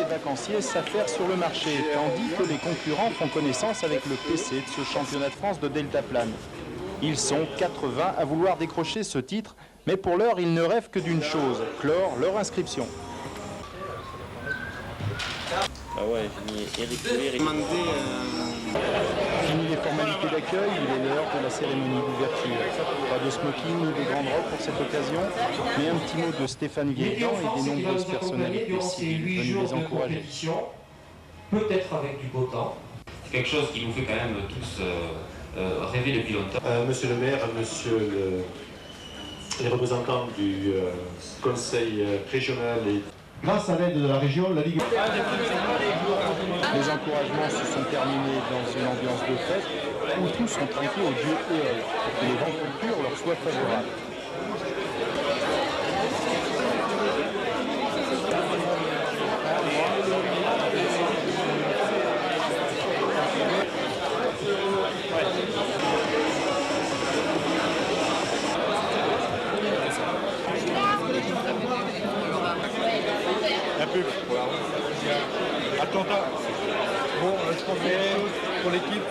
vacanciers s'affairent sur le marché, tandis que les concurrents font connaissance avec le PC de ce championnat de France de deltaplane. Ils sont 80 à vouloir décrocher ce titre, mais pour l'heure, ils ne rêvent que d'une chose, clore leur inscription. Ah ouais, j'ai mis Eric. Fini les formalités d'accueil, il est l'heure de la cérémonie d'ouverture. Pas de smoking ni de grande robe pour cette occasion, mais un petit mot de Stéphane Guégan et des nombreuses personnalités civiles venues les encourager. Peut-être avec du beau temps. C'est quelque chose qui nous fait quand même tous rêver depuis longtemps. Monsieur le maire, les représentants du conseil régional et grâce à l'aide de la région, la Ligue... Les encouragements se sont terminés dans une ambiance de fête où tous ont trinqué au Dieu et pour que les vents futurs leur soient favorables. Attentat. Bon, je pense que pour l'équipe.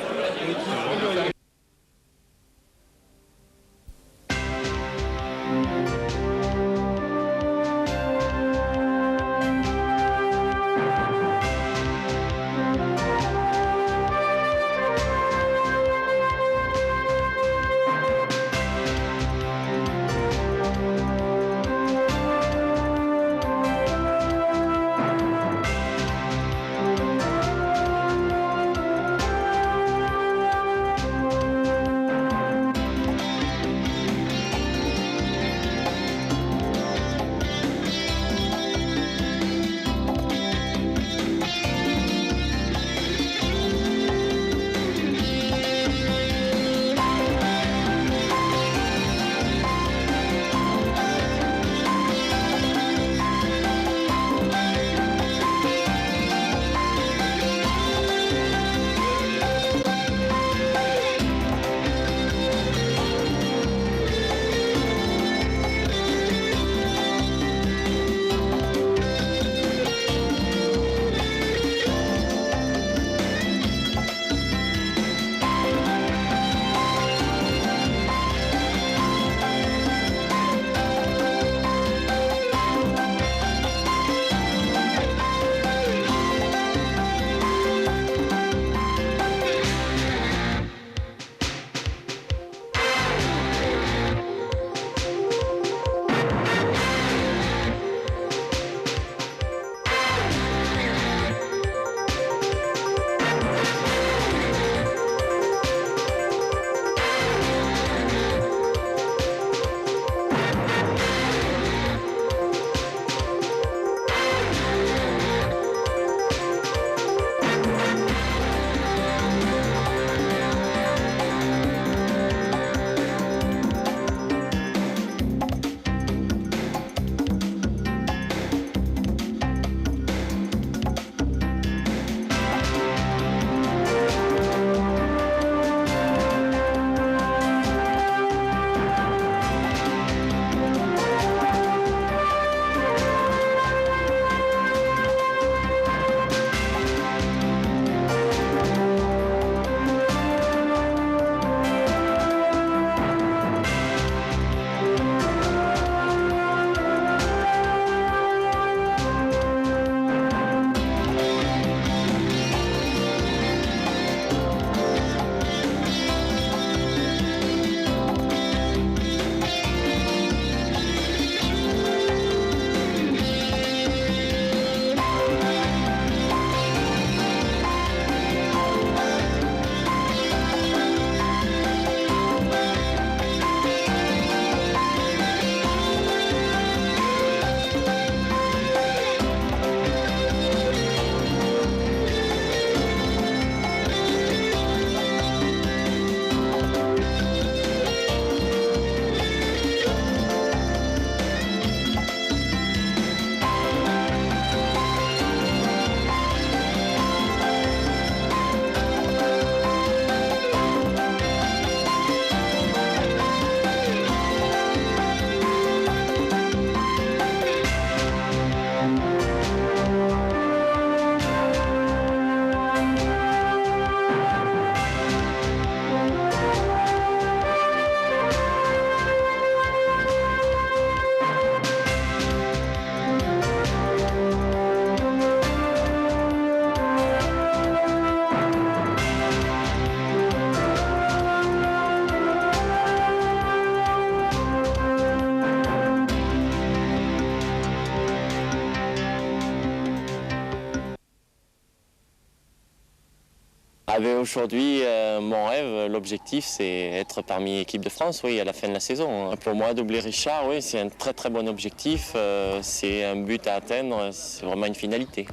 Ah ben aujourd'hui, mon rêve, l'objectif, c'est être parmi l'équipe de France, oui, à la fin de la saison. Pour moi, doubler Richard, oui, c'est un très très bon objectif. C'est un but à atteindre, c'est vraiment une finalité.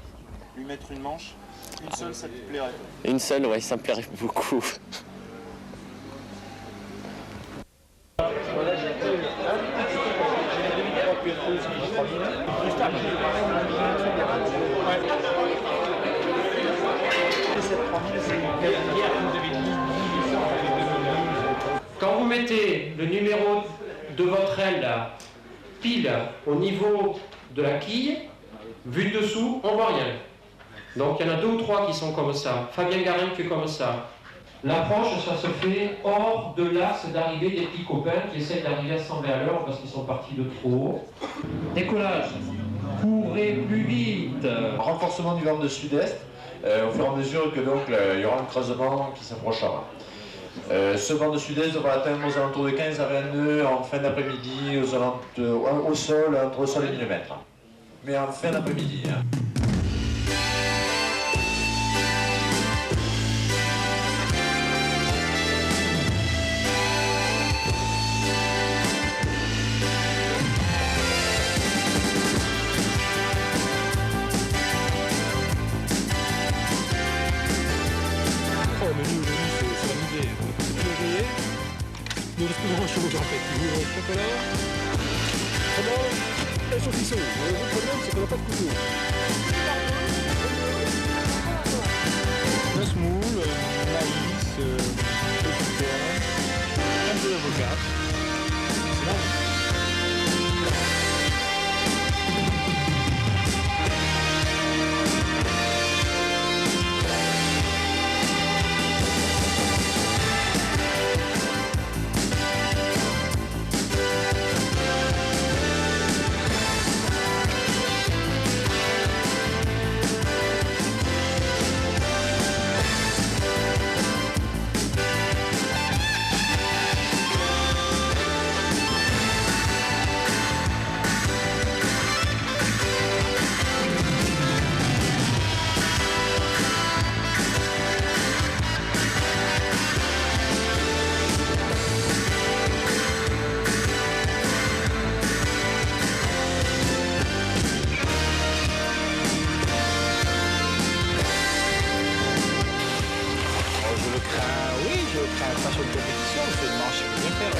Lui mettre une manche, une seule, ça te plairait? Une seule, oui, ça me plairait beaucoup. Quand vous mettez le numéro de votre aile pile au niveau de la quille, vu de dessous, on voit rien. Donc il y en a 2 ou 3 qui sont comme ça. Fabien Garin fait comme ça. L'approche, ça se fait hors de l'axe d'arrivée des petits copains qui essaient d'arriver à 120 à l'heure parce qu'ils sont partis de trop haut. Décollage. Courez plus vite. Renforcement du vent de sud-est, au fur et à mesure que donc il y aura un creusement qui s'approchera. Ce vent de sud-est devra atteindre aux alentours de 15 à 20 nœuds en fin d'après-midi, au sol, entre le sol et 1000 mètres. Mais en fin d'après-midi. Le menu aujourd'hui, c'est l'amusé. Le grillé. Il ne reste plus grand chose en fait. Il y a chocolat, fromage et saucisson. Le problème, c'est qu'on n'a pas de couteau. La semoule, maïs, un peu d'avocat. C'est bon. Pas sur une compétition, c'est une manche, je peux bien faire.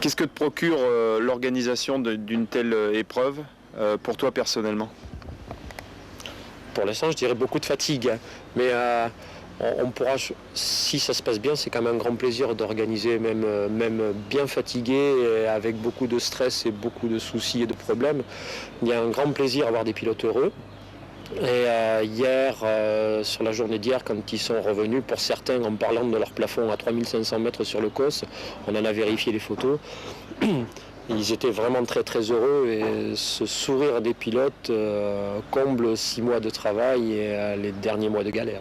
Qu'est-ce que te procure l'organisation d'une telle épreuve pour toi personnellement? Pour l'instant, je dirais beaucoup de fatigue. Mais on pourra, si ça se passe bien, c'est quand même un grand plaisir d'organiser, même bien fatigué, et avec beaucoup de stress et beaucoup de soucis et de problèmes. Il y a un grand plaisir à avoir des pilotes heureux. Et hier, sur la journée d'hier, quand ils sont revenus, pour certains, en parlant de leur plafond à 3500 mètres sur le COS, on en a vérifié les photos. Ils étaient vraiment très très heureux et ce sourire des pilotes comble 6 mois de travail et les derniers mois de galère.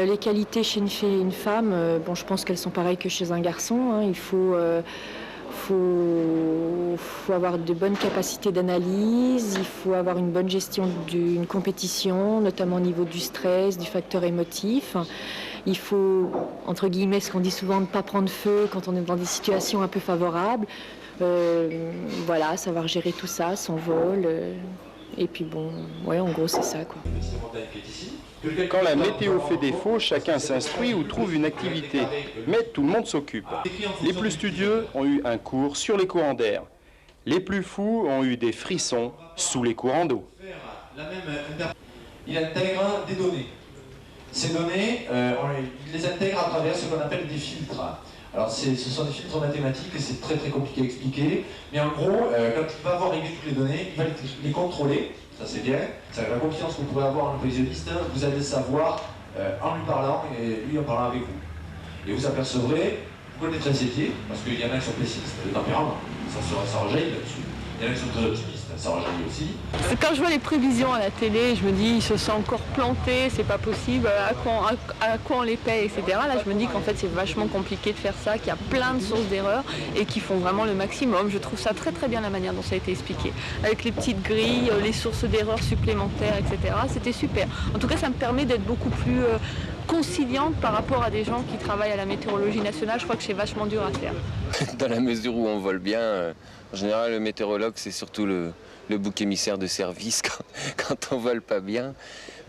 Les qualités chez une fille et une femme, bon, je pense qu'elles sont pareilles que chez un garçon. Hein. Il faut avoir de bonnes capacités d'analyse, il faut avoir une bonne gestion d'une compétition, notamment au niveau du stress, du facteur émotif. Il faut, entre guillemets, ce qu'on dit souvent, ne pas prendre feu quand on est dans des situations un peu favorables. Voilà, savoir gérer tout ça, son vol. Et puis bon, ouais, en gros c'est ça quoi. Quand la météo fait défaut, chacun s'instruit ou trouve une activité. Mais tout le monde s'occupe. Les plus studieux ont eu un cours sur les courants d'air. Les plus fous ont eu des frissons sous les courants d'eau. Il intègre des données. Ces données, il les intègre à travers ce qu'on appelle des filtres. Alors ce sont des filtres mathématiques et c'est très compliqué à expliquer. Mais en gros, quand il va avoir réglé toutes les données, il va les contrôler. Ça c'est bien. C'est la confiance que vous pourrez avoir en prévisionniste. Vous allez savoir en lui parlant et lui en parlant avec vous. Et vous apercevrez, vous connaîtrez ses pieds, parce qu'il y en a qui sont pessimistes, le tempérament, ça rejaillit là-dessus. Il y en a qui sont très optimistes, ça rejaillit aussi. Quand je vois les prévisions à la télé, je me dis, il se sent encore planté, c'est pas possible, à quoi on les paye, etc. Là, je me dis qu'en fait, c'est vachement compliqué de faire ça, qu'il y a plein de sources d'erreurs et qu'ils font vraiment le maximum. Je trouve ça très bien la manière dont ça a été expliqué. Avec les petites grilles, les sources d'erreurs supplémentaires, etc. C'était super. En tout cas, ça me permet d'être beaucoup plus conciliante par rapport à des gens qui travaillent à la météorologie nationale. Je crois que c'est vachement dur à faire. Dans la mesure où on vole bien, en général, le météorologue, c'est surtout le bouc émissaire de service quand on vole pas bien.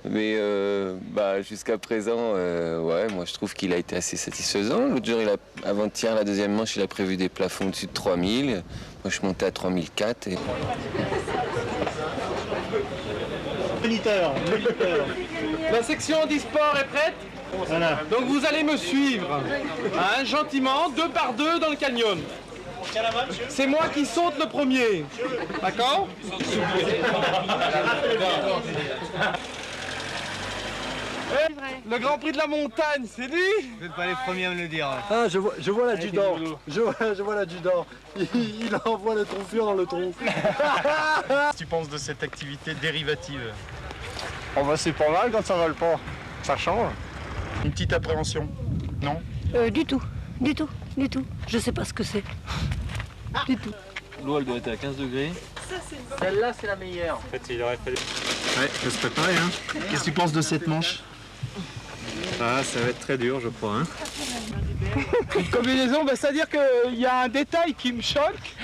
Mais jusqu'à présent, ouais, moi je trouve qu'il a été assez satisfaisant. L'autre jour, avant-hier, la deuxième manche, il a prévu des plafonds au-dessus de 3000. Moi, je suis monté à 3004. Et... Moniteur. La section handisport est prête. Voilà. Donc vous allez me suivre, gentiment, 2 par 2 dans le canyon. C'est moi qui saute le premier. D'accord? Le Grand Prix de la montagne, c'est lui? Vous n'êtes pas les premiers à me le dire. Ah, je vois l'adjudant. Je vois l'adjudant. Il envoie le trou-fur dans le trou. Qu'est-ce que tu penses de cette activité dérivative? C'est pas mal quand ça vole pas. Ça change. Une petite appréhension? Non? Du tout. Je sais pas ce que c'est. Du tout. L'eau, elle doit être à 15 degrés. Celle-là, c'est la meilleure. En fait, il aurait fallu... Ouais, faut se préparer, hein. Qu'est-ce que tu penses de cette manche? Ah, ça va être très dur, je crois. Une combinaison, c'est-à-dire qu'il y a un détail qui me choque.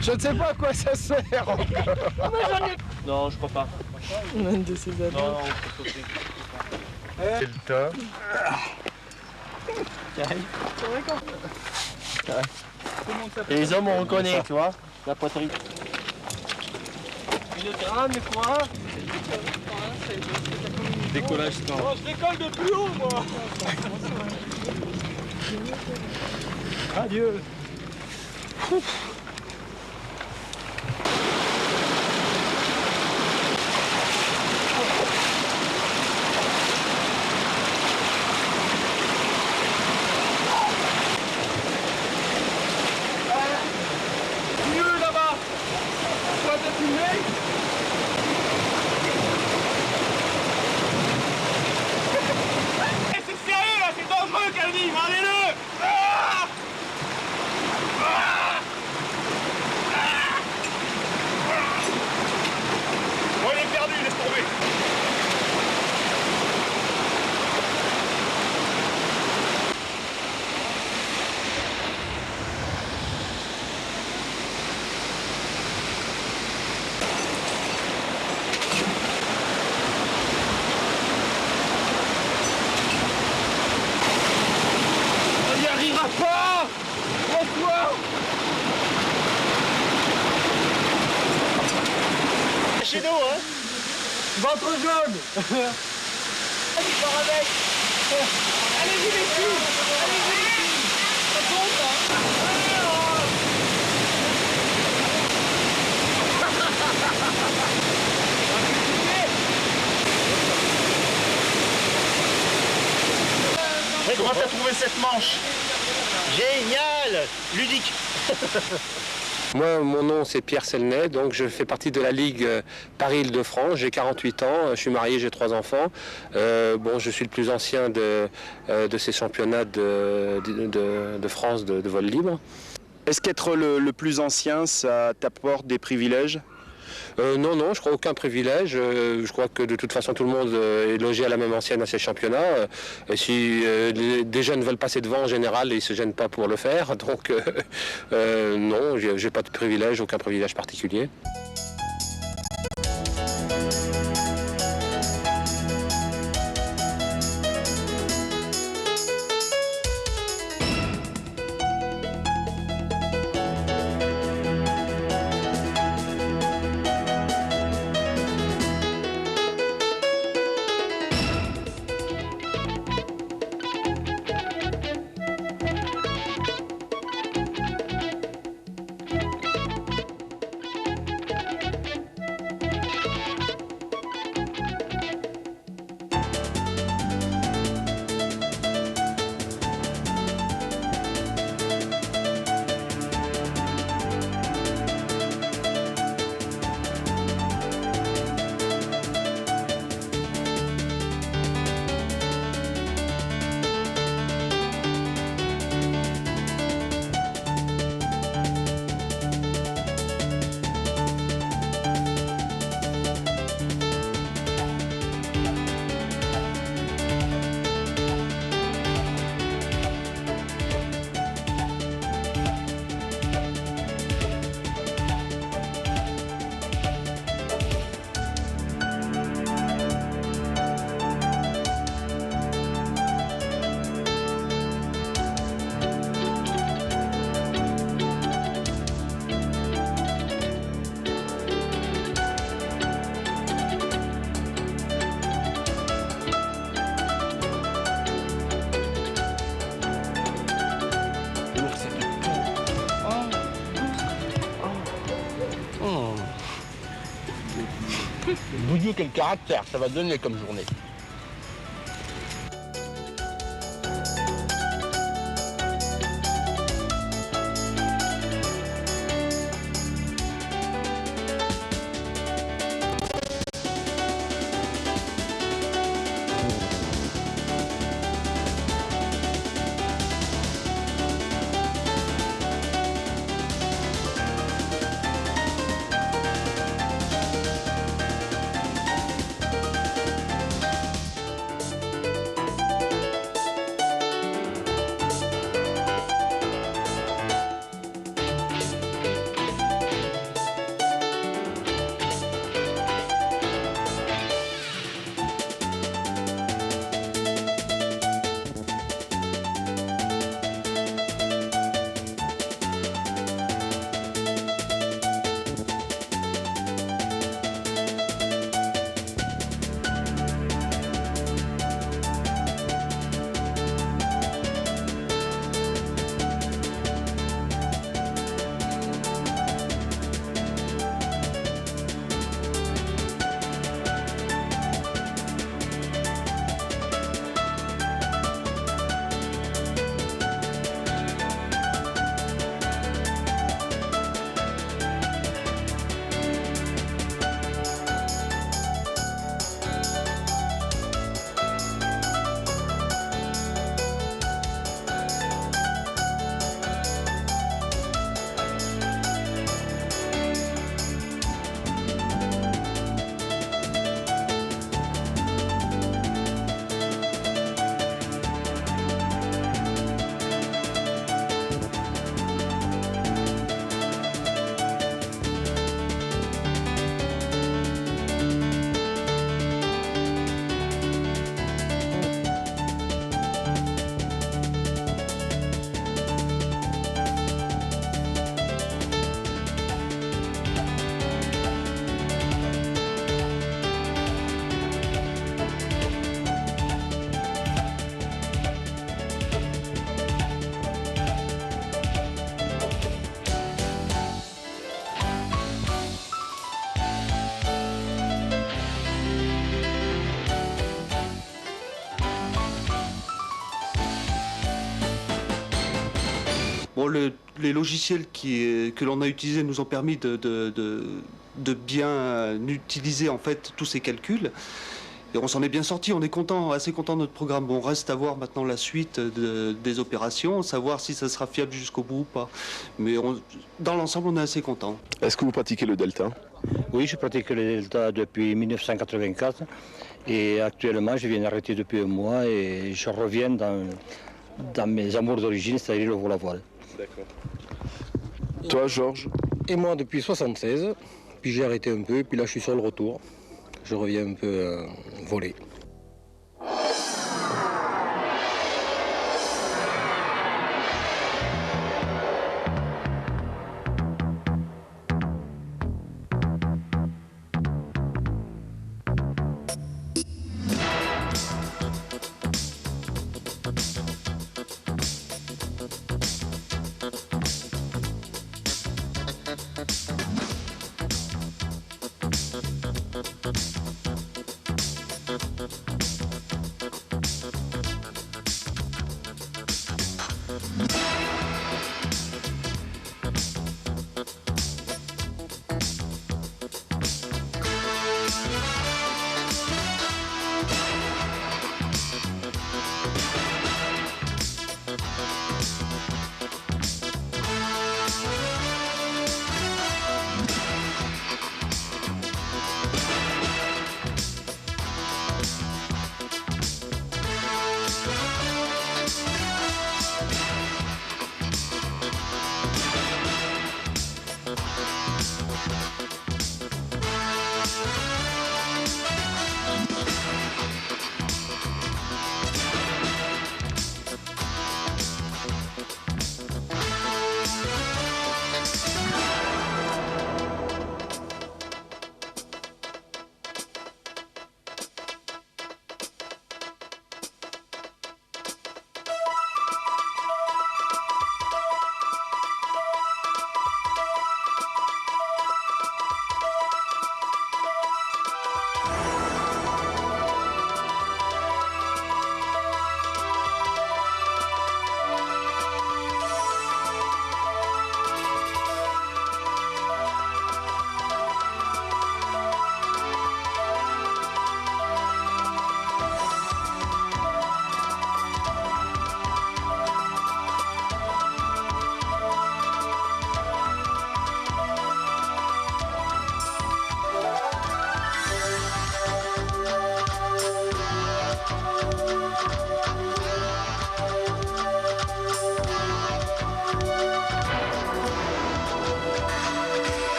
Je ne sais pas à quoi ça sert encore. Non, je crois pas. De ces années. Non, faut sauter. C'est le top. Et les hommes, on reconnaît, tu vois, la poterie. Une grande, quoi. Décollage, non. Oh, je décolle de plus haut, moi. Adieu. Chez nous, hein. Ventre jaune. Allez, pars avec. Allez-y, les filles. Allez-y, les filles. Ça compte, hein. Comment t'as trouvé cette manche? Génial. Ludique. Moi, mon nom, c'est Pierre Selnet, donc je fais partie de la Ligue Paris-Île-de-France. J'ai 48 ans, je suis marié, j'ai 3 enfants. Je suis le plus ancien de ces championnats de France de vol libre. Est-ce qu'être le plus ancien, ça t'apporte des privilèges? Non, je crois aucun privilège. Je crois que de toute façon tout le monde est logé à la même ancienne à ces championnats. Et si des jeunes veulent passer devant, en général, ils ne se gênent pas pour le faire. Donc non, j'ai pas de privilège, aucun privilège particulier. Vous dites quel caractère ça va donner comme journée. Bon, les logiciels que l'on a utilisés nous ont permis de bien utiliser en fait tous ces calculs. Et on s'en est bien sorti, on est assez content de notre programme. Bon, reste à voir maintenant la suite des opérations, savoir si ça sera fiable jusqu'au bout ou pas. Mais dans l'ensemble, on est assez content. Est-ce que vous pratiquez le delta? Oui, je pratique le delta depuis 1984 et actuellement je viens d'arrêter depuis un mois et je reviens dans mes amours d'origine, c'est-à-dire le vol à voile. D'accord. Toi, Georges? Et moi depuis 1976, puis j'ai arrêté un peu, puis là je suis sur le retour. Je reviens un peu voler.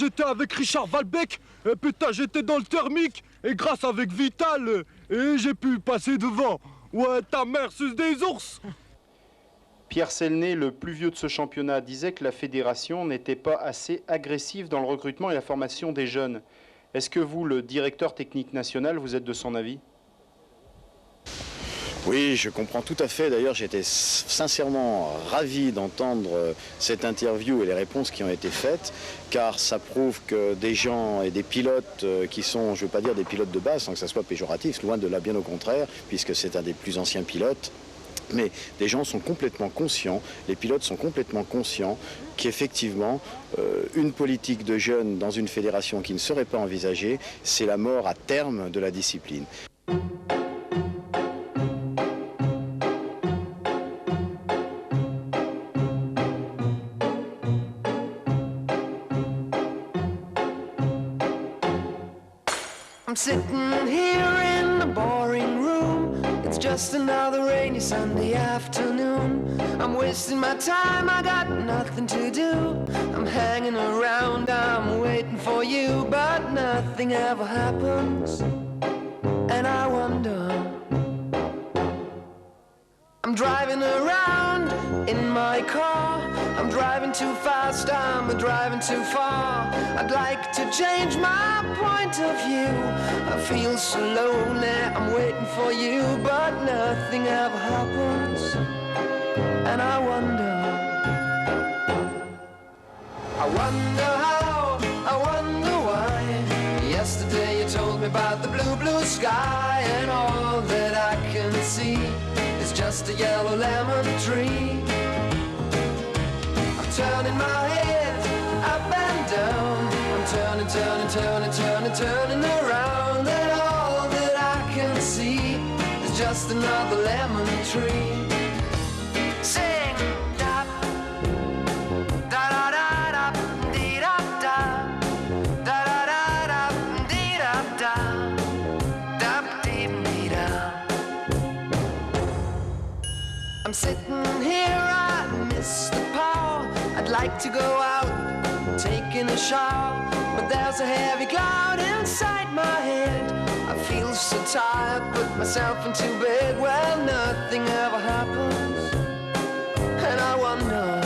j'étais avec Richard Valbeck, et putain, j'étais dans le thermique, et grâce avec Vital, et j'ai pu passer devant. Ouais, ta mère suce des ours. Pierre Selnet, le plus vieux de ce championnat, disait que la fédération n'était pas assez agressive dans le recrutement et la formation des jeunes. Est-ce que vous, le directeur technique national, vous êtes de son avis ? Oui, je comprends tout à fait. D'ailleurs, j'étais sincèrement ravi d'entendre cette interview et les réponses qui ont été faites, car ça prouve que des gens et des pilotes qui sont, je ne veux pas dire des pilotes de base, sans que ça soit péjoratif, loin de là, bien au contraire, puisque c'est un des plus anciens pilotes, mais des gens sont complètement conscients, les pilotes sont complètement conscients qu'effectivement, une politique de jeunes dans une fédération qui ne serait pas envisagée, c'est la mort à terme de la discipline. I'm sitting here in the boring room. It's just another rainy Sunday afternoon. I'm wasting my time, I got nothing to do. I'm hanging around, I'm waiting for you, but nothing ever happens. And I wonder, I'm driving around in my car. I'm driving too fast, I'm driving too far. I'd like to change my point of view. I feel so lonely, I'm waiting for you, but nothing ever happens. And I wonder how, I wonder why. Yesterday you told me about the blue, blue sky, and all that I can see is just a yellow lemon tree. I'm turning my head up and down. I'm turning, turning, turning, turning, turning around, and all that I can see is just another lemon tree. Sing, da, da da da da, dee da da, da da da da, dee da da, da dee dee da. I'm sitting here, I miss the power. I'd like to go out, taking a shower, but there's a heavy cloud inside my head. I feel so tired, put myself into bed. Well, nothing ever happens, and I wonder.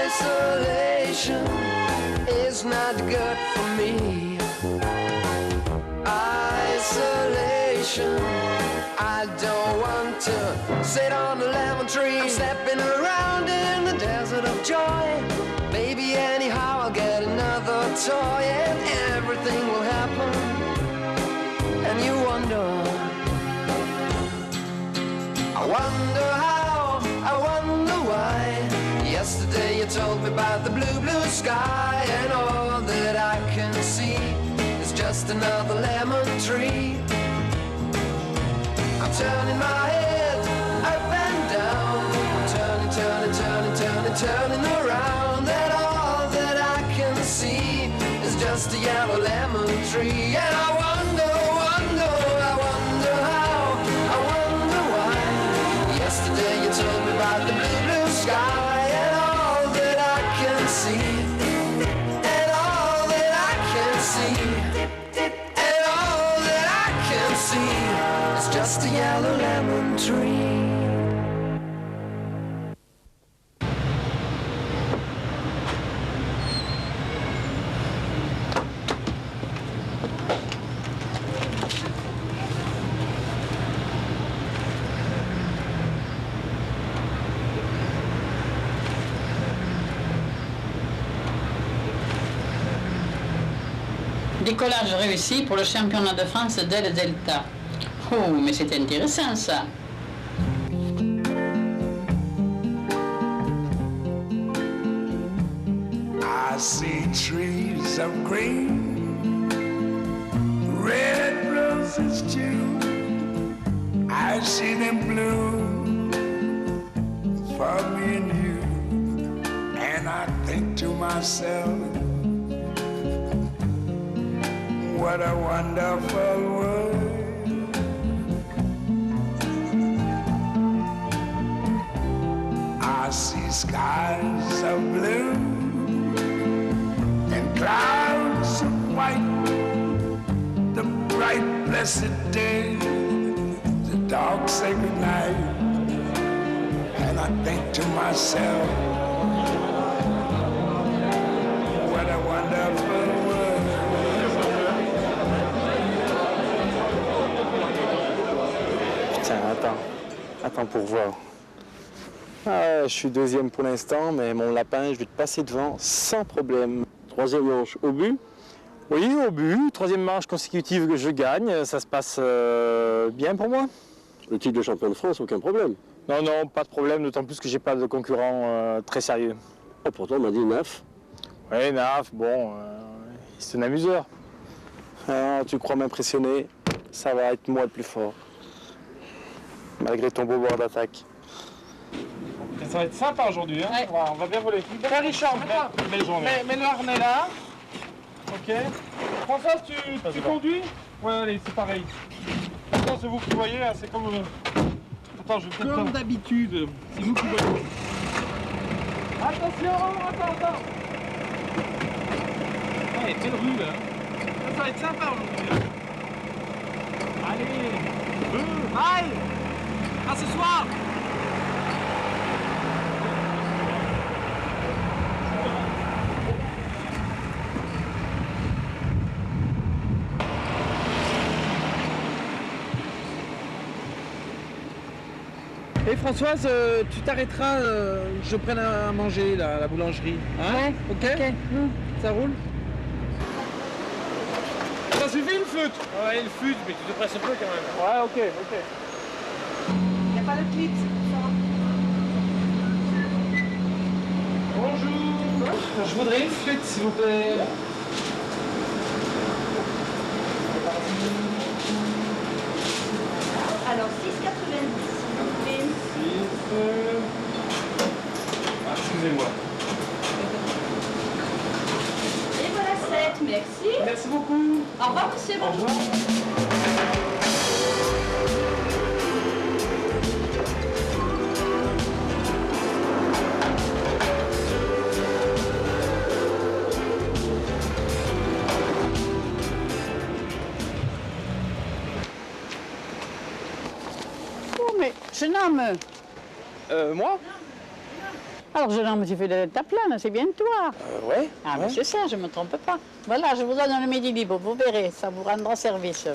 Isolation is not good for me. Isolation, I don't want to sit on a lemon tree. I'm stepping around in the desert of joy. Baby, anyhow I'll get another toy, and everything will happen. And you wonder, I wonder how, I wonder why. Yesterday you told me about the blue, blue sky, and all that I can see is just another lemon tree. I'm turning my head up and down. I'm turning, turning, turning, turning, turning around, and all that I can see is just a yellow lemon tree. And I wonder, wonder, I wonder how, I wonder why. Yesterday you told me about the blue, blue sky, and all that I can see, and all that I can see, and all that I can see is just a yellow lemon tree. Décollage réussi pour le championnat de France Del Delta. Oh, mais c'est intéressant ça. I see trees of green, red roses too. I see them bloom for me and you, and I think to myself, what a wonderful world. I see skies skies of blue and clouds of white, the bright blessed day, the dark sacred night, and I think to myself, what a wonderful world. Putain, attends pour voir. Ah, je suis deuxième pour l'instant, mais mon lapin, je vais te passer devant sans problème. Troisième manche au but? Oui, au but. Troisième manche consécutive que je gagne. Ça se passe bien pour moi. Le titre de champion de France, aucun problème? Non, non, pas de problème, d'autant plus que j'ai pas de concurrent très sérieux. Oh, pourtant, on m'a dit Naf. Oui, Naf, bon, c'est un amuseur. Ah, tu crois m'impressionner? Ça va être moi le plus fort. Malgré ton beau bord d'attaque. Ça va être sympa aujourd'hui, hein. On va bien voler. Tiens, Richard, mets le harnais là. Ok. François, tu conduis? Ouais, allez, c'est pareil. Attends, c'est vous qui voyez, hein, c'est comme... Attends, je vais faire comme d'habitude. C'est vous qui voyez. Attention, attends. Ouais, belle rue, là. Ça va être sympa aujourd'hui. Hein. Allez. Aïe. À ce soir. Et Françoise, tu t'arrêteras, je prenne à manger là, à la boulangerie. Hein? Ouais, ok. Ça roule? Ça suffit le flûte? Ouais, le flûte, mais tu te presses un peu quand même. Ouais, ok. Y'a pas de clip, ça. Bonjour. Je voudrais une flûte, s'il vous plaît. Alors, 6,90. Excusez-moi. Et voilà 7, merci. Merci beaucoup. Au revoir, monsieur. Au revoir. Oh, mais jeune homme. Moi? Alors, jeune homme, tu fais de deltaplane, c'est bien toi. Ouais. Ah, mais c'est ça, je ne me trompe pas. Voilà, je vous donne le midi libre, vous verrez, ça vous rendra service.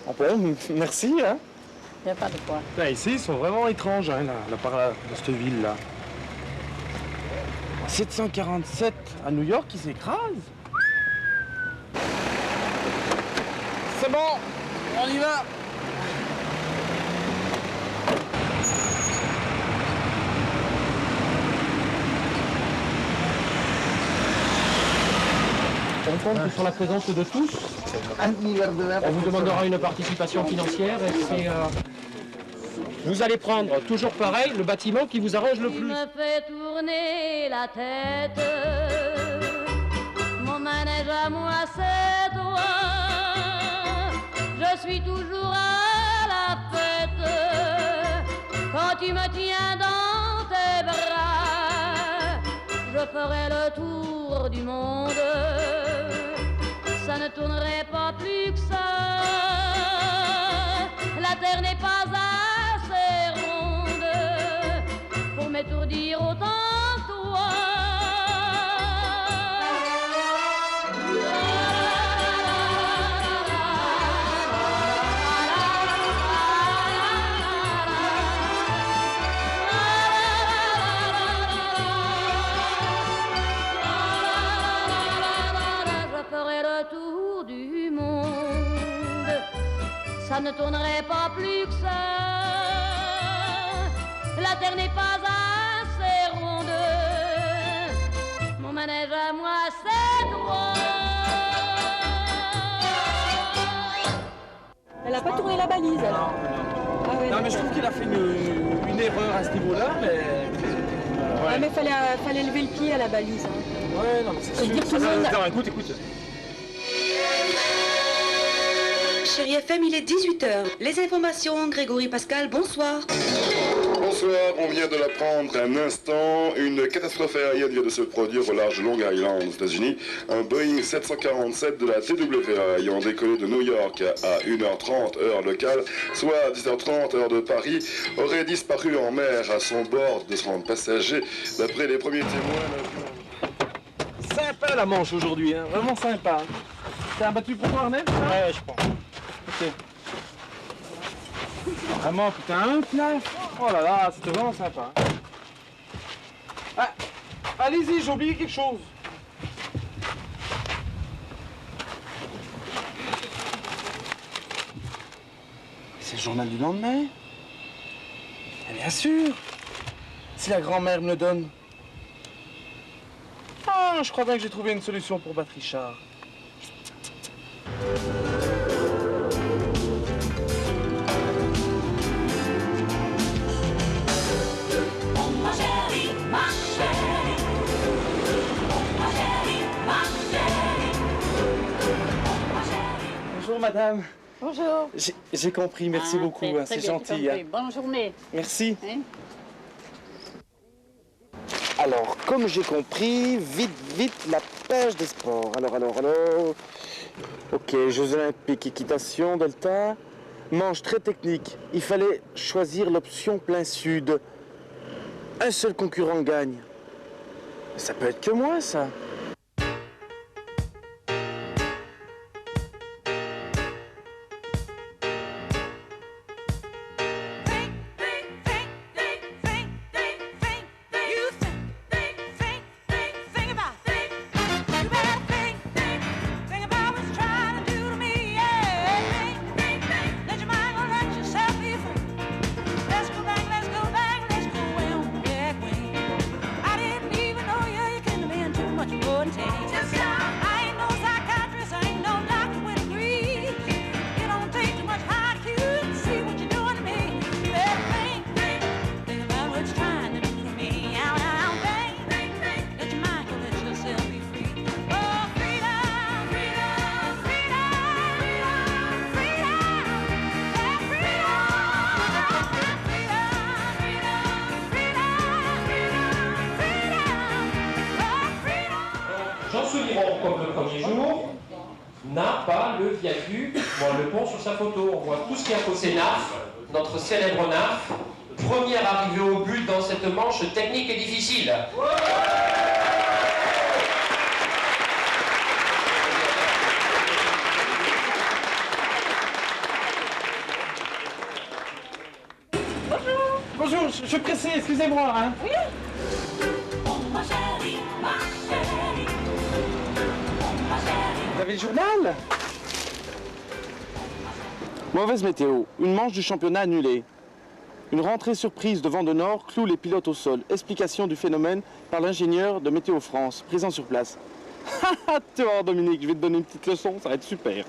Bon, merci, hein. Il n'y a pas de quoi. Là, ici, ils sont vraiment étranges, hein, là, par là, dans cette ville-là. 747 à New York, ils s'écrasent. C'est bon, on y va. On compte sur la présence de tous. On vous demandera une participation financière et puis vous allez prendre toujours pareil le bâtiment qui vous arrange le Tu plus. me fais tourner la tête, mon manège à moi c'est toi. Je suis toujours à la fête quand tu me tiens dans tes bras. Je ferai le tour du monde, ça ne tournerait pas plus que ça. La terre n'est pas assez ronde pour m'étourdir autant que toi. Je ferai le tour du monde, ça ne tournerait pas plus que ça. La terre n'est pas assez ronde, mon manège à moi c'est toi. Elle n'a pas tourné la balise alors. Ah ouais, Non, mais je trouve qu'il a fait une erreur à ce niveau-là, mais... Ouais, mais fallait lever le pied à la balise. Hein. Ouais, non, mais c'est sûr. Dire tout le monde... Attends, écoute. Chérie FM, il est 18h. Les informations, Grégory Pascal, bonsoir. Bonsoir. Bonsoir, on vient de l'apprendre un instant. Une catastrophe aérienne vient de se produire au large de Long Island aux États-Unis. Un Boeing 747 de la TWA ayant décollé de New York à 1h30 heure locale, soit 10h30 heure de Paris, aurait disparu en mer à son bord de son passager. D'après les premiers témoins, Sympa la Manche aujourd'hui, hein. Vraiment sympa. T'es abattu pour toi, Arnel? Ouais, je pense. Ok. Vraiment, putain, un plat. Oh là là, c'était vraiment sympa. Ah, allez-y, j'ai oublié quelque chose. C'est le journal du lendemain. Bien sûr. Si la grand-mère me le donne. Ah, je crois bien que j'ai trouvé une solution pour battre Richard. Bonjour madame. Bonjour. J'ai compris, merci beaucoup, hein, c'est gentil. Hein. Bonne journée. Merci. Hein? Alors, comme j'ai compris, vite, la page des sports. Alors. Ok, Jeux Olympiques, équitation, delta. Manche très technique. Il fallait choisir l'option plein sud. Un seul concurrent gagne. Ça peut être que moi, ça. Comme le premier jour, n'a pas le viaduc, le pont sur sa photo. On voit tout ce qu'il y a côté NAF, notre célèbre NAF, première arrivée au but dans cette manche technique et difficile. Bonjour, je suis pressé, excusez-moi. Hein. Oui. Vous avez le journal? Mauvaise météo. Une manche du championnat annulée. Une rentrée surprise de vent de nord cloue les pilotes au sol. Explication du phénomène par l'ingénieur de Météo France, présent sur place. Tu vois, Dominique, je vais te donner une petite leçon, ça va être super.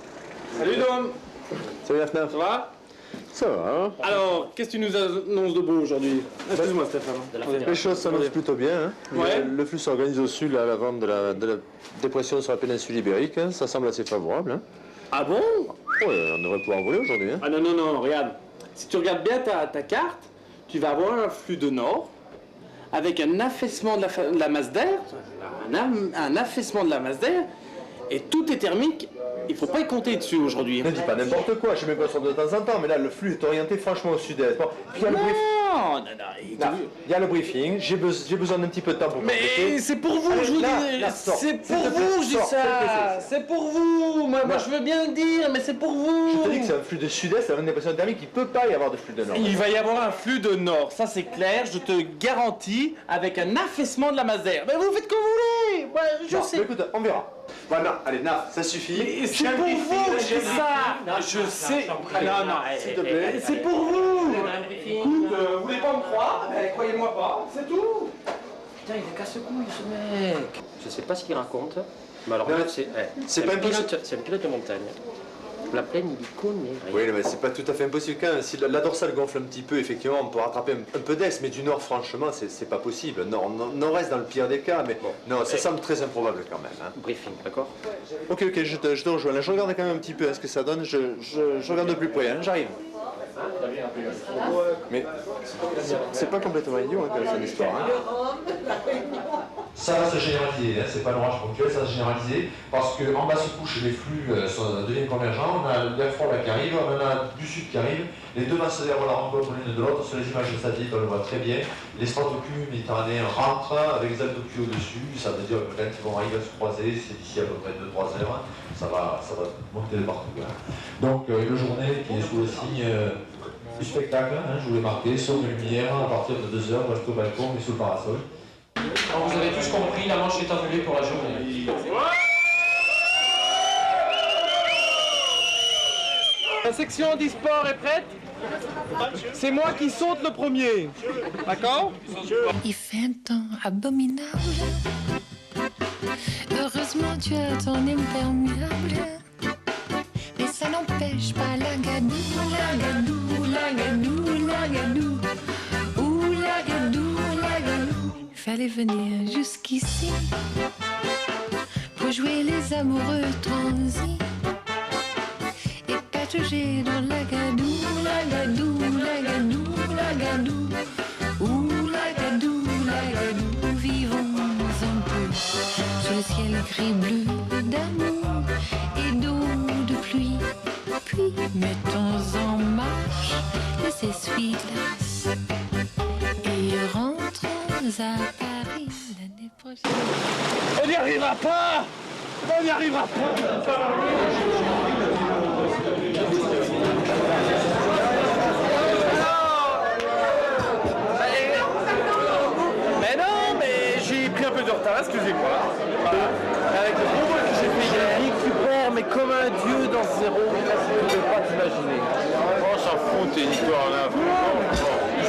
Salut Dom. Salut Afnaf. Ça va? Ça va, hein? Alors, qu'est-ce que tu nous annonces de beau aujourd'hui? Excuse-moi Stéphane. Les choses s'annoncent plutôt bien. Hein. Ouais. Le flux s'organise au sud à l'avant de la dépression sur la péninsule ibérique. Hein. Ça semble assez favorable. Hein. Ah bon? Ouais, on devrait pouvoir voler aujourd'hui. Hein. Ah non, regarde. Si tu regardes bien ta carte, tu vas avoir un flux de nord avec un affaissement de la masse d'air, un affaissement de la masse d'air, et tout est thermique. Il faut pas y compter dessus aujourd'hui. Ne dis pas n'importe quoi, je mets pas sur de temps en temps, mais là le flux est orienté franchement au sud-est. Bon, puis il y a le briefing. Il y a le briefing, j'ai besoin d'un petit peu de temps pour Mais c'est pour vous, je vous dis. C'est pour vous, je dis ça. C'est pour vous. Moi, je veux bien le dire, mais c'est pour vous. Je te dis que c'est un flux de sud-est, avec une dépression thermique, il peut pas y avoir de flux de nord. Il va y avoir un flux de nord, ça c'est clair, je te garantis, avec un affaissement de la masse d'air. Mais vous faites comme vous voulez. Moi, je sais. Écoute, on verra. Voilà, allez, Naf, ça suffit. Mais c'est pour vous que je dis ça. Je sais. Non, s'il te plaît. C'est pour vous. Écoute, vous voulez pas me croire? Croyez-moi pas, c'est tout. Putain, il est casse-couille ce mec. Je sais pas ce qu'il raconte, mais alors c'est pas un pilote de montagne. La plaine, il y connaît rien. Oui, mais c'est pas tout à fait impossible quand même. Si la dorsale gonfle un petit peu, effectivement, on peut rattraper un peu d'est, mais du nord, franchement, c'est pas possible. Nord-est dans le pire des cas, mais bon, non, ça semble très improbable quand même. Hein. Briefing, d'accord? Ok, je te rejoins. Là, je regarde quand même un petit peu ce que ça donne. Je regarde de plus près, hein. J'arrive. Mais c'est pas complètement idiot hein, comme histoire. Hein. Ça va se généraliser, hein. C'est pas l'orage ponctuel, ça va se généraliser parce qu'en basse couche, les flux deviennent convergents. On a l'air froid là qui arrive, on en a du sud qui arrive. Les deux masses d'air la rencontrent l'une de l'autre. Sur les images de satellite, on le voit très bien. Les stratocumules méditerranéens rentrent avec les altocules au-dessus. Ça veut dire que quand ils vont arriver à se croiser, c'est d'ici à peu près 2-3 heures. Ça va monter de partout. Hein. Donc, une journée qui est sous le signe du spectacle, hein, je vous l'ai marqué, sauf de lumière à partir de 2 heures, reste au balcon mais sous le parasol. Alors vous avez tous compris, la manche est annulée pour la journée. La section handisport est prête? C'est moi qui saute le premier. D'accord? Il fait un temps abominable. Heureusement tu as ton imperméable. Mais ça n'empêche pas la gadou, la gadou, la gadou, la gadou. Ouh la gadou, la gadou. Fallait venir jusqu'ici pour jouer les amoureux transis et patauger dans la gadou, la gadou, la gadou, la gadou. Ouh la gadou, la gadou. Vivons un peu sous le ciel gris bleu d'amour et d'eau de pluie. Puis mettons en marche les essuie-glaces et rentrons à Paris l'année prochaine. On n'y arrivera pas! On n'y arrivera pas! Mais non, mais j'ai pris un peu de retard, excusez-moi. Avec le gros vol que j'ai fait hier, je récupère, mais comme un dieu dans ce zéro, vous ne pouvez pas t'imaginer. Oh, on s'en fout tes histoires là.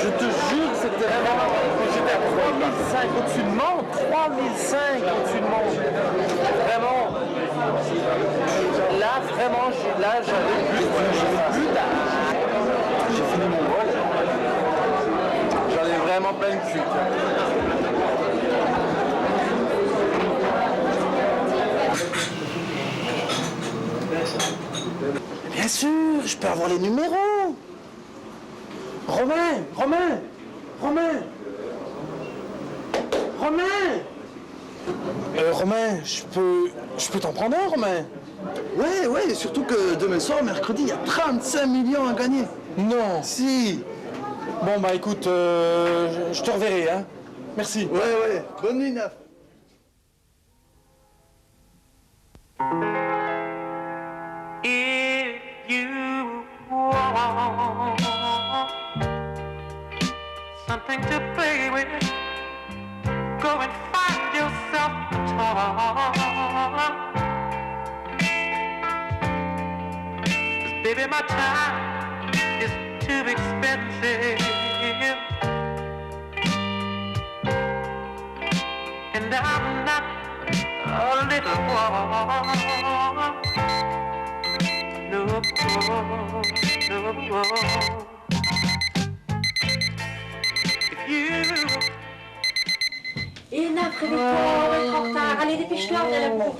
Je te jure que c'était vraiment... J'étais à 3005 au-dessus de monde, 3005 au-dessus de monde. Vraiment. Là, vraiment, j'avais plus d'âge. J'ai fini mon vol. J'en ai vraiment plein de cul. Bien sûr, je peux avoir les numéros. Romain, je peux t'en prendre un, Romain. Ouais, surtout que demain soir, mercredi, il y a 35 millions à gagner. Non. Si. Bon, bah écoute, je te reverrai, hein. Merci. Ouais. Bonne nuit, Naf. If you want something to play with, go and find yourself a toy. 'Cause baby, my time is too expensive, and I'm not a little boy. No. If you... Et Naf, réveille-toi, on va être en retard. Allez, dépêche-toi, on est à la bourre.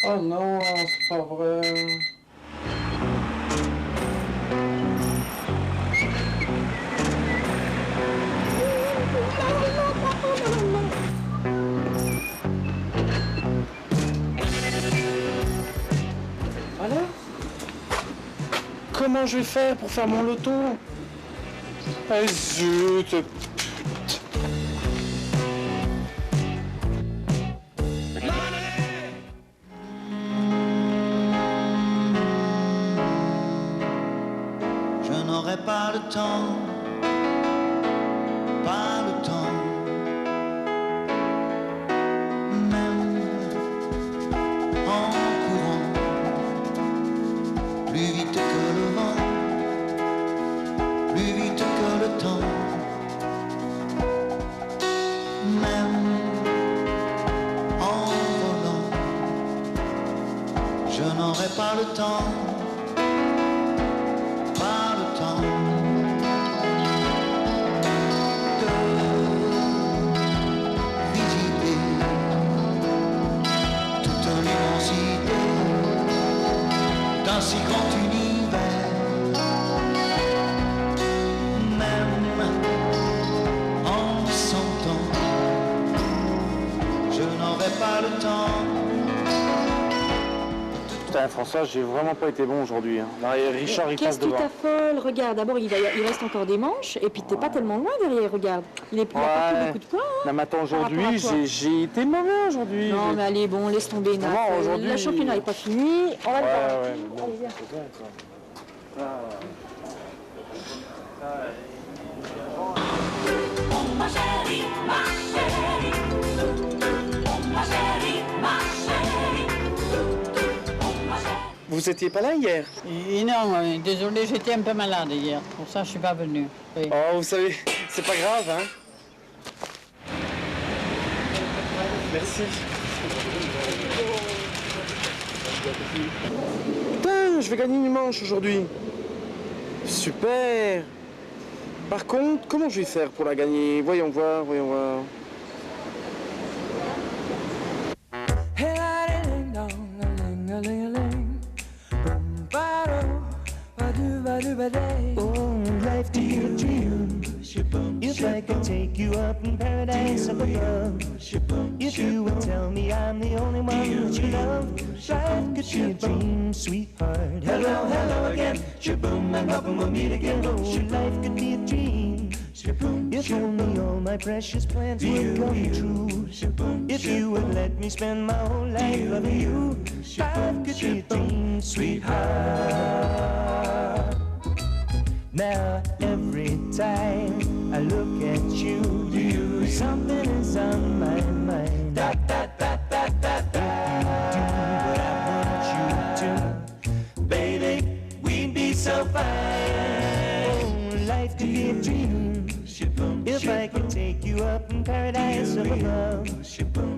Oh non, c'est pas vrai. Voilà. Comment je vais faire pour faire mon loto? Ah zut, Je n'aurai pas le temps, pas le temps, même en courant, plus vite que le vent, plus vite que le temps, même en volant, je n'aurai pas le temps. un si grand univers. Même en 100 ans, je n'aurai pas le temps. Putain, François, j'ai vraiment pas été bon aujourd'hui. Hein. Là, Richard, il passe Qu'est-ce qui devant. t'affole? Regarde, d'abord il reste encore des manches, et puis t'es pas tellement loin derrière, regarde. Il n'a pas pris beaucoup de points. Hein, non, mais attends, par aujourd'hui, rapport à toi. j'ai été mauvais aujourd'hui. Non, mais allez, bon, laisse tomber, Naf. Non, aujourd'hui- Le championnat n'est pas fini. On va le voir. Ouais, mais bon, Allez, viens. c'est ça, quoi. Ma chérie, ma chérie. Ma chérie, ma chérie. Vous étiez pas là hier? Non, désolé, j'étais un peu malade hier. Pour ça, je suis pas venue. Oui. Oh, vous savez, c'est pas grave, hein? Merci. Putain, je vais gagner une manche aujourd'hui. Super. Par contre, comment je vais faire pour la gagner? Voyons voir, voyons voir. Oh, life to your dream. If I could take you up in paradise up above. If you would tell me I'm the only one that you love. Life could be a dream, sweetheart. Hello, hello again. Shaboom, and hoping we'll meet again. Oh, life could be a dream. If only all my precious plans would come true. If you would let me spend my whole life loving you. Life could be a dream, sweetheart. Now every time I look at you, something is on my mind. Da, da, da, da, da, da. If you do what I want you to, baby, we'd be so fine. Oh, life could be a dream. If I could take you up in paradise up above.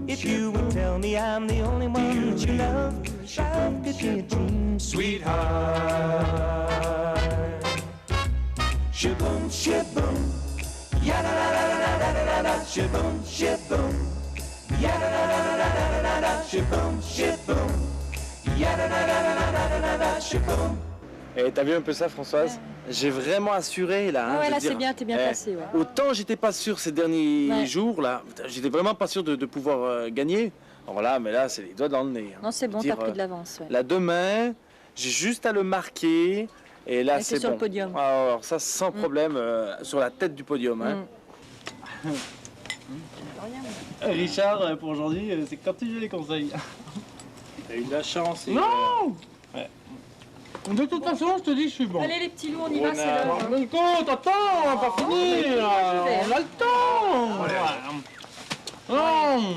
If you would tell me I'm the only one that you love. Life could be a dream, sweetheart. Shaboom, shaboom, ya da da da da da da da da. Shaboom, shaboom, ya da da da da da da da. Shaboom, shaboom, ya da da da da da da da. Shaboom. Et t'as vu un peu ça, Françoise? J'ai vraiment assuré là. Hein, Ah ouais, je là veux dire. c'est bien, t'es bien placé. Ouais. Autant j'étais pas sûr ces derniers Ouais. jours là, j'étais vraiment pas sûr de pouvoir gagner. Alors là, mais là c'est les doigts dans le nez. Hein. Non, c'est bon, Je veux t'as dire, pris de l'avance. Ouais. Là demain, j'ai juste à le marquer et là Et c'est t'es sur bon. le podium. Alors ça sans problème sur la tête du podium. Hein. Richard, pour aujourd'hui, c'est quand tu veux les conseils. T'as eu de la chance. Non ouais. De toute façon, je te dis, je suis bon. Allez les petits loups, on y va, c'est l'heure. Mais écoute, attends, on va pas finir. On a le temps. Non.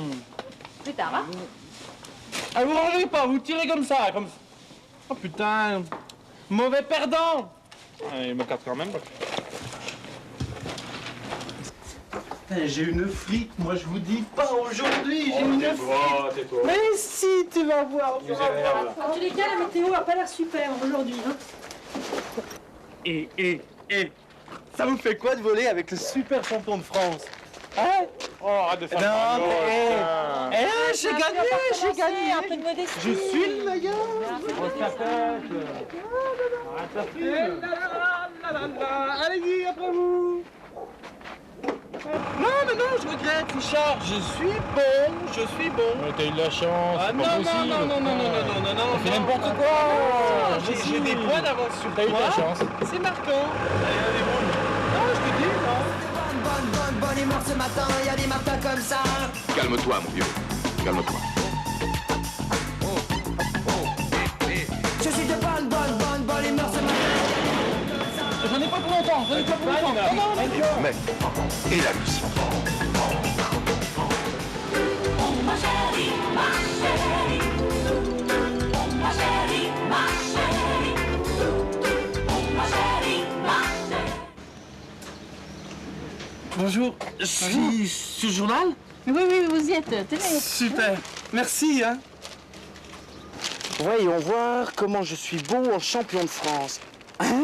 Plus tard, hein? Ah, vous rangez pas, vous tirez comme ça, comme... Oh putain, mauvais perdant. Allez, il me casse quand même. J'ai une frite, moi je vous dis pas aujourd'hui, j'ai une frite. tais-toi. Mais si, tu vas voir, tu vas voir. En tous les cas, la météo a pas l'air super aujourd'hui. Hein. Et, ça vous fait quoi de voler avec le super champion de France? Hein? Oh, arrête de faire le parano, j'ai gagné, j'ai gagné. Un peu de modestie. Je suis le meilleur. Grosse tapette. Arrête la frime. Allez-y, après vous. Non, mais non, je regrette, Richard. Je suis bon. Mais t'as eu de la chance, Ah c'est non, pas non, possible. non, non, non, non, non, non, non, On fait non. n'importe quoi. J'ai des points d'avance sur T'as eu de la toi. chance. C'est marquant. Allez, bon. Non, je te dis, non. Bonne humeur ce matin, y a des matins comme ça. Calme-toi, mon vieux. Calme-toi. Je suis de bonne humeur ce matin. J'en ai pas pour longtemps, Non, Mais, et la Lucie? Ma chérie, ma chérie. Ma chérie, ma chérie. Ma chérie, ma chérie. Bonjour, je suis sur le journal? Oui, vous y êtes. Tenez. Super, merci hein. Voyons voir comment je suis beau en champion de France. Hein?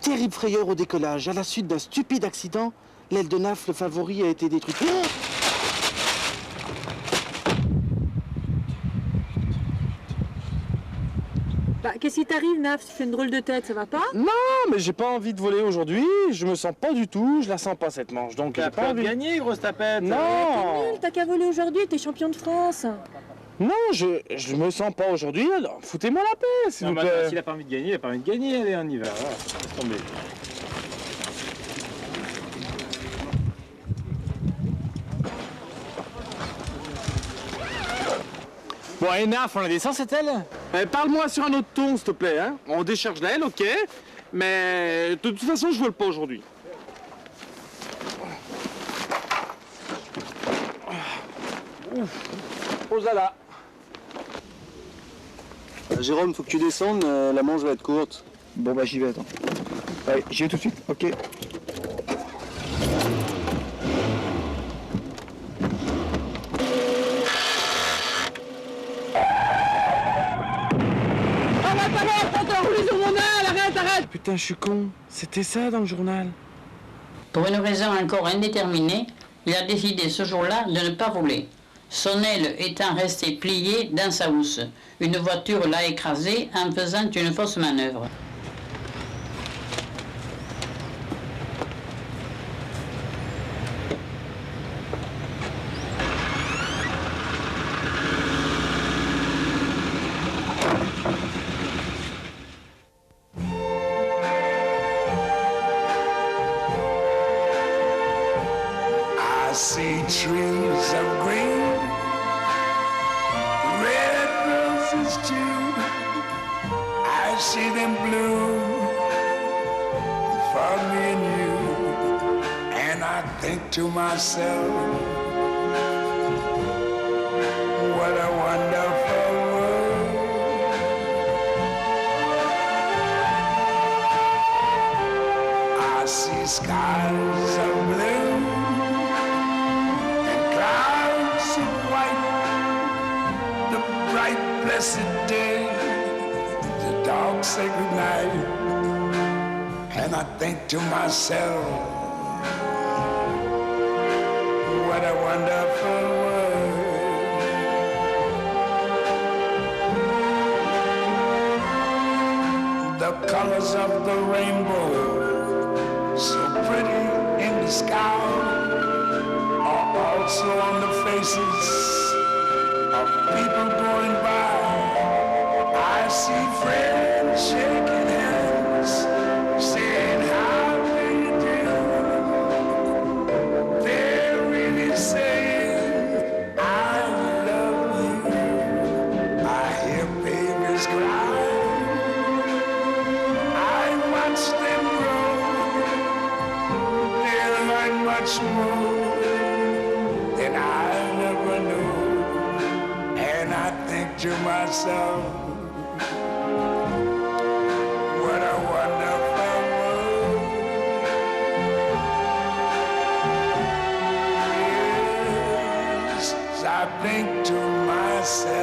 Terrible frayeur au décollage. À la suite d'un stupide accident, l'aile de Naf, le favori, a été détruite. Oh! Bah, qu'est-ce qui t'arrive, Naf? Tu fais une drôle de tête, ça va pas? Non, mais j'ai pas envie de voler aujourd'hui. Je me sens pas du tout. Je la sens pas cette manche. Donc j'ai pas envie. Gagner, grosse tapette. Non. T'es nul, t'as qu'à voler aujourd'hui, t'es champion de France. Non, je me sens pas aujourd'hui. Alors foutez-moi la paix, s'il vous plaît. S'il a pas envie de gagner, il a pas envie de gagner. Allez, on y va. Voilà, laisse tomber. Bon, et Naf, on la descend cette aile? Parle-moi sur un autre ton, s'il te plaît. Hein. On décharge l'aile, ok. Mais de toute façon, je vole pas aujourd'hui. Pose là. Jérôme, faut que tu descendes, la manche va être courte. Bon bah j'y vais, attends. Allez, j'y vais tout de suite, ok. Putain, je suis con. C'était ça dans le journal. Pour une raison encore indéterminée, il a décidé ce jour-là de ne pas voler. Son aile étant restée pliée dans sa housse. Une voiture l'a écrasé en faisant une fausse manœuvre. I see trees of green, red roses too. I see them bloom for me and you. And I think to myself, what a wonderful world. I see skies of blue, clouds of white, the bright blessed day, the dark sacred night. And I think to myself, what a wonderful world. The colors of the rainbow, so pretty in the sky, are also on the faces of people going by. I see friends shaking hands, saying how do you do. They're really saying I love you. I hear babies cry, I watch them grow. They'll learn much more than I never knew. And I think to myself, what a wonderful world. Yes, I think to myself,